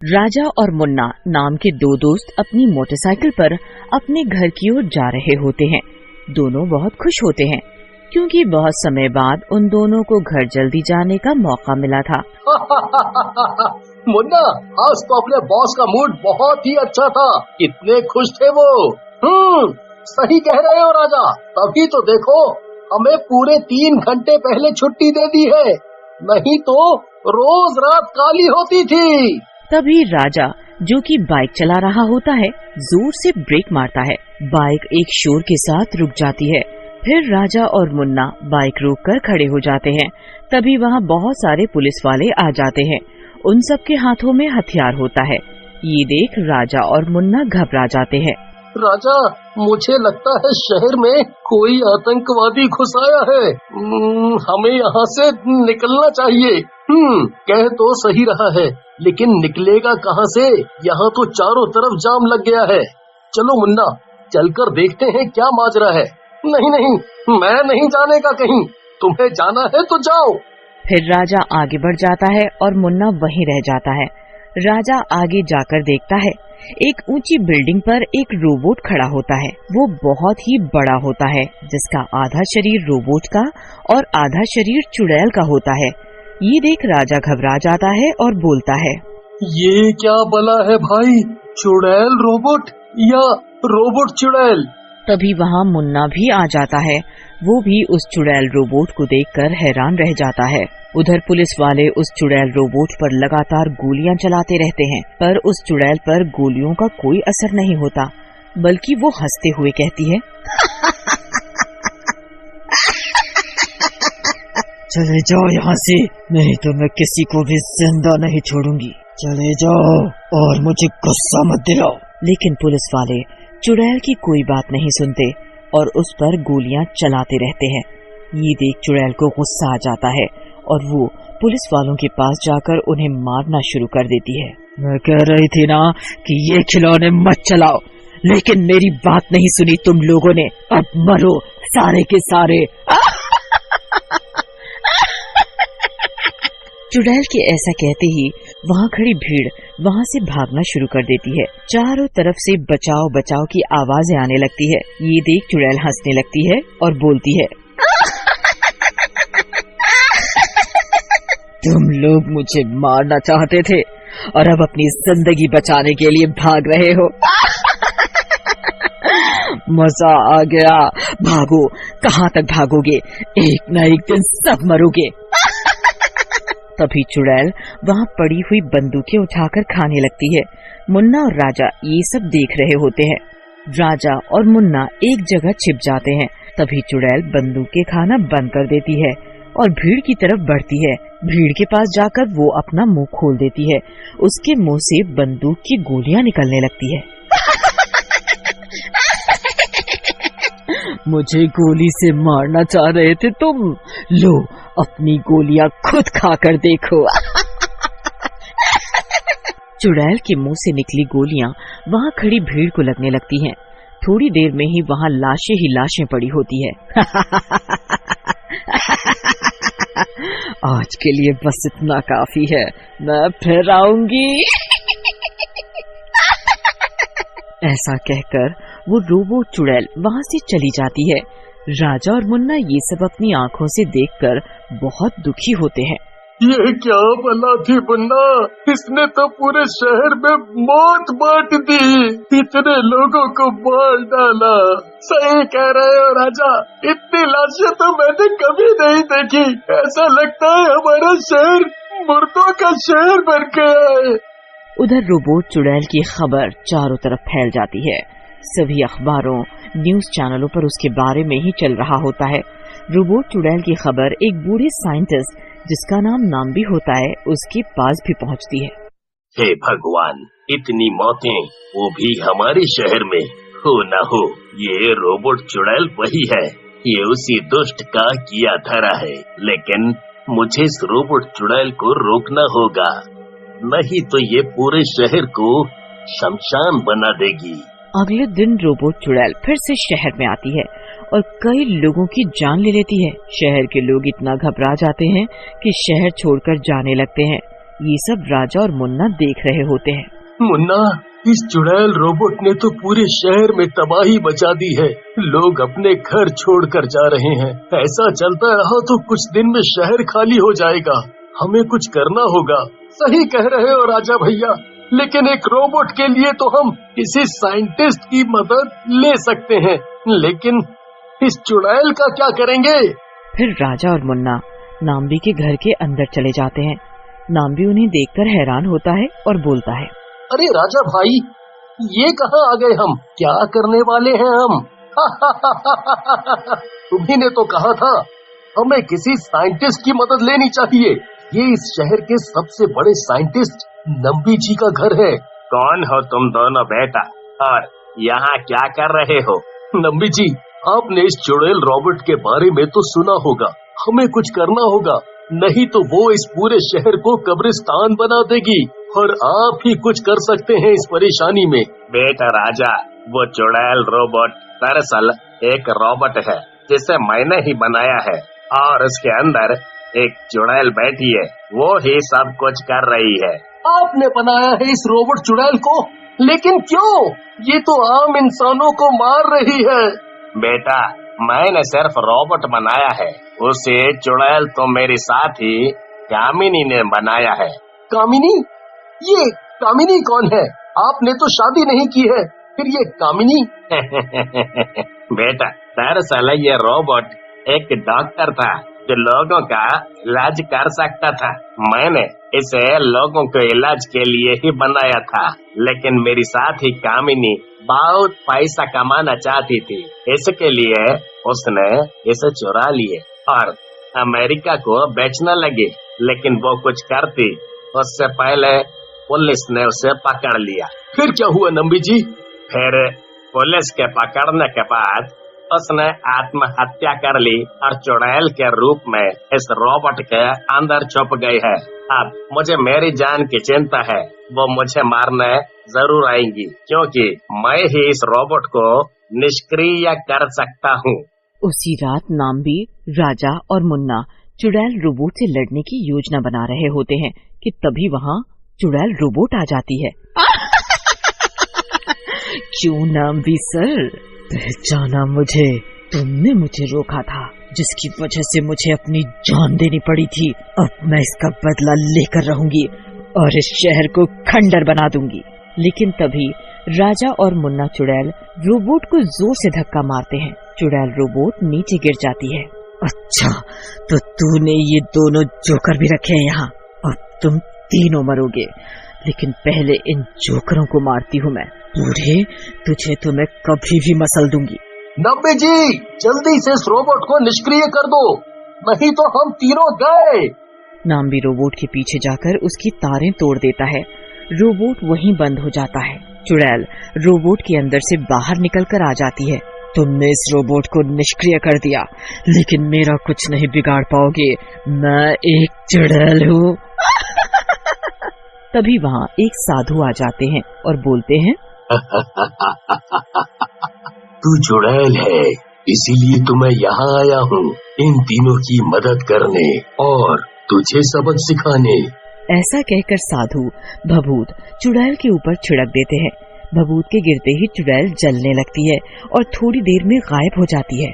राजा और मुन्ना नाम के दो दोस्त अपनी मोटरसाइकिल पर अपने घर की ओर जा रहे होते हैं। दोनों बहुत खुश होते हैं क्योंकि बहुत समय बाद उन दोनों को घर जल्दी जाने का मौका मिला था। मुन्ना, आज तो अपने बॉस का मूड बहुत ही अच्छा था। कितने खुश थे वो। सही कह रहे हो राजा। तभी तो देखो, हमें पूरे 3 घंटे पहले छुट्टी दे दी है, नहीं तो रोज रात काली होती थी। तभी राजा, जो कि बाइक चला रहा होता है, जोर से ब्रेक मारता है। बाइक एक शोर के साथ रुक जाती है। फिर राजा और मुन्ना बाइक रोककर खड़े हो जाते हैं। तभी वहाँ बहुत सारे पुलिस वाले आ जाते हैं। उन सबके हाथों में हथियार होता है। ये देख राजा और मुन्ना घबरा जाते हैं। राजा, मुझे लगता है शहर में कोई आतंकवादी घुस आया है। हमें यहाँ से निकलना चाहिए। कह तो सही रहा है, लेकिन निकलेगा कहाँ से? यहाँ तो चारों तरफ जाम लग गया है। चलो मुन्ना, चलकर देखते हैं क्या माजरा है। नहीं, मैं नहीं जाने का कहीं। तुम्हें जाना है तो जाओ। फिर राजा आगे बढ़ जाता है और मुन्ना वहीं रह जाता है। राजा आगे जाकर देखता है, एक ऊंची बिल्डिंग पर एक रोबोट खड़ा होता है। वो बहुत ही बड़ा होता है, जिसका आधा शरीर रोबोट का और आधा शरीर चुड़ैल का होता है। ये देख राजा घबरा जाता है और बोलता है, ये क्या बला है भाई? चुड़ैल रोबोट या रोबोट चुड़ैल? तभी वहाँ मुन्ना भी आ जाता है। वो भी उस चुड़ैल रोबोट को देखकर हैरान रह जाता है। उधर पुलिस वाले उस चुड़ैल रोबोट पर लगातार गोलियां चलाते रहते हैं, पर उस चुड़ैल पर गोलियों का कोई असर नहीं होता, बल्कि वो हंसते हुए कहती है, चले जाओ यहाँ से, नहीं तो मैं किसी को भी जिंदा नहीं छोड़ूंगी। चले जाओ और मुझे गुस्सा मत दिलाओ। लेकिन पुलिस वाले चुड़ैल की कोई बात नहीं सुनते और उस पर गोलियां चलाते रहते हैं। ये देख चुड़ैल को गुस्सा आ जाता है और वो पुलिस वालों के पास जाकर उन्हें मारना शुरू कर देती है। मैं कह रही थी ना कि ये खिलौने मत चलाओ, लेकिन मेरी बात नहीं सुनी तुम लोगों ने। अब मरो सारे के सारे। चुड़ैल के ऐसा कहते ही वहाँ खड़ी भीड़ वहाँ से भागना शुरू कर देती है। चारों तरफ से बचाओ बचाओ की आवाजें आने लगती है। ये देख चुड़ैल हंसने लगती है और बोलती है, तुम लोग मुझे मारना चाहते थे और अब अपनी जिंदगी बचाने के लिए भाग रहे हो। मजा आ गया। भागो, कहाँ तक भागोगे? एक न एक दिन सब मरोगे। तभी चुड़ैल वहाँ पड़ी हुई बंदूकें उठाकर खाने लगती है। मुन्ना और राजा ये सब देख रहे होते हैं। राजा और मुन्ना एक जगह छिप जाते हैं। तभी चुड़ैल बंदूकें खाना बंद कर देती है और भीड़ की तरफ बढ़ती है। भीड़ के पास जाकर वो अपना मुंह खोल देती है। उसके मुंह से बंदूक की गोलियां निकलने लगती है। मुझे गोली से मारना चाह रहे थे तुम? लो, अपनी गोलियां खुद खाकर देखो। चुड़ैल के मुंह से निकली गोलियां वहाँ खड़ी भीड़ को लगने लगती हैं। थोड़ी देर में ही वहाँ लाशें ही लाशें पड़ी होती है। आज के लिए बस इतना काफी है, मैं फिर आऊंगी। ऐसा कहकर वो रोबोट चुड़ैल वहाँ से चली जाती है। राजा और मुन्ना ये सब अपनी आंखों से देखकर बहुत दुखी होते हैं। ये क्या बला थी मुन्ना? इसने तो पूरे शहर में मौत बांट दी, इतने लोगों को मार डाला। सही कह रहे हो राजा, इतनी लाशें तो मैंने कभी नहीं देखी। ऐसा लगता है हमारा शहर मुर्दों का शहर बन गया है। उधर रोबोट चुड़ैल की खबर चारों तरफ फैल जाती है। सभी अखबारों, न्यूज चैनलों पर उसके बारे में ही चल रहा होता है। रोबोट चुड़ैल की खबर एक बूढ़े साइंटिस्ट, जिसका नाम भी होता है, उसके पास भी पहुंचती है। हे भगवान, इतनी मौतें, वो भी हमारे शहर में। हो न हो ये रोबोट चुड़ैल वही है। ये उसी दुष्ट का किया धरा है, लेकिन मुझे इस रोबोट चुड़ैल को रोकना होगा, नहीं तो ये पूरे शहर को शमशान बना देगी। अगले दिन रोबोट चुड़ैल फिर से शहर में आती है और कई लोगों की जान ले लेती है। शहर के लोग इतना घबरा जाते हैं कि शहर छोड़कर जाने लगते हैं। ये सब राजा और मुन्ना देख रहे होते हैं। मुन्ना, इस चुड़ैल रोबोट ने तो पूरे शहर में तबाही मचा दी है। लोग अपने घर छोड़कर जा रहे हैं। ऐसा चलता रहा तो कुछ दिन में शहर खाली हो जाएगा। हमें कुछ करना होगा। सही कह रहे हो राजा भैया, लेकिन एक रोबोट के लिए तो हम किसी साइंटिस्ट की मदद ले सकते हैं, लेकिन इस चुड़ैल का क्या करेंगे? फिर राजा और मुन्ना नाम्बी के घर के अंदर चले जाते हैं। नाम्बी उन्हें देखकर हैरान होता है और बोलता है, अरे राजा भाई, ये कहाँ आ गए हम? क्या करने वाले हैं हम? तुम्ही ने तो कहा था हमें किसी साइंटिस्ट की मदद लेनी चाहिए। ये इस शहर के सबसे बड़े साइंटिस्ट नम्बी जी का घर है। कौन हो तुम दोनों बेटा, और यहाँ क्या कर रहे हो? नम्बी जी, आपने इस चुड़ैल रॉबर्ट के बारे में तो सुना होगा। हमें कुछ करना होगा, नहीं तो वो इस पूरे शहर को कब्रिस्तान बना देगी, और आप ही कुछ कर सकते हैं इस परेशानी में। बेटा राजा, वो चुड़ैल रोबोट दरअसल एक रोबोट है जिसे मैंने ही बनाया है, और उसके अंदर एक चुड़ैल बैठी है, वो ही सब कुछ कर रही है। आपने बनाया है इस रोबोट चुड़ैल को, लेकिन क्यों? ये तो आम इंसानों को मार रही है। बेटा, मैंने सिर्फ रोबोट बनाया है, उसे चुड़ैल तो मेरी साथी कामिनी ने बनाया है। कामिनी? ये कामिनी कौन है? आपने तो शादी नहीं की है, फिर ये कामिनी? बेटा, दरअसल ये रोबोट एक डॉक्टर था जो लोगों का इलाज कर सकता था। मैंने इसे लोगों के इलाज के लिए ही बनाया था, लेकिन मेरी साथी कामिनी बहुत पैसा कमाना चाहती थी, इसके लिए उसने इसे चुरा लिए और अमेरिका को बेचने लगी। लेकिन वो कुछ करती उससे पहले पुलिस ने उसे पकड़ लिया। फिर क्या हुआ नम्बी जी? फिर पुलिस के पकड़ने के बाद उसने आत्महत्या कर ली और चुड़ैल के रूप में इस रोबोट के अंदर छुप गई है। अब मुझे मेरी जान की चिंता है, वो मुझे मारने जरूर आएंगी, क्योंकि मैं ही इस रोबोट को निष्क्रिय कर सकता हूँ। उसी रात नाम्बी, राजा और मुन्ना चुड़ैल रोबोट से लड़ने की योजना बना रहे होते हैं कि तभी वहाँ चुड़ैल रोबोट आ जाती है। क्यों नाम्बी सर, पहचाना मुझे? तुमने मुझे रोका था, जिसकी वजह से मुझे अपनी जान देनी पड़ी थी। अब मैं इसका बदला लेकर रहूंगी और इस शहर को खंडर बना दूंगी। लेकिन तभी राजा और मुन्ना चुड़ैल रोबोट को जोर से धक्का मारते हैं। चुड़ैल रोबोट नीचे गिर जाती है। अच्छा, तो तूने ये दोनों जोकर भी रखे हैं यहाँ। अब तुम तीनों मरोगे, लेकिन पहले इन जोकरों को मारती हूँ मैं। बूढ़े, तुझे तो मैं कभी भी मसल दूंगी। नब्बे जी, जल्दी से इस रोबोट को निष्क्रिय कर दो, नहीं तो हम तीनों गए। नाम्बी रोबोट के पीछे जाकर उसकी तारें तोड़ देता है। रोबोट वहीं बंद हो जाता है। चुड़ैल रोबोट के अंदर से बाहर निकलकर आ जाती है। तुमने इस रोबोट को निष्क्रिय कर दिया, लेकिन मेरा कुछ नहीं बिगाड़ पाओगे, मैं एक चुड़ैल हूँ। तभी वहाँ एक साधु आ जाते हैं और बोलते हैं, तू चुड़ैल है, इसीलिए तो मैं यहाँ आया हूँ इन तीनों की मदद करने और तुझे सबक सिखाने। ऐसा कहकर साधु भभूत चुड़ैल के ऊपर छिड़क देते हैं। भभूत के गिरते ही चुड़ैल जलने लगती है और थोड़ी देर में गायब हो जाती है।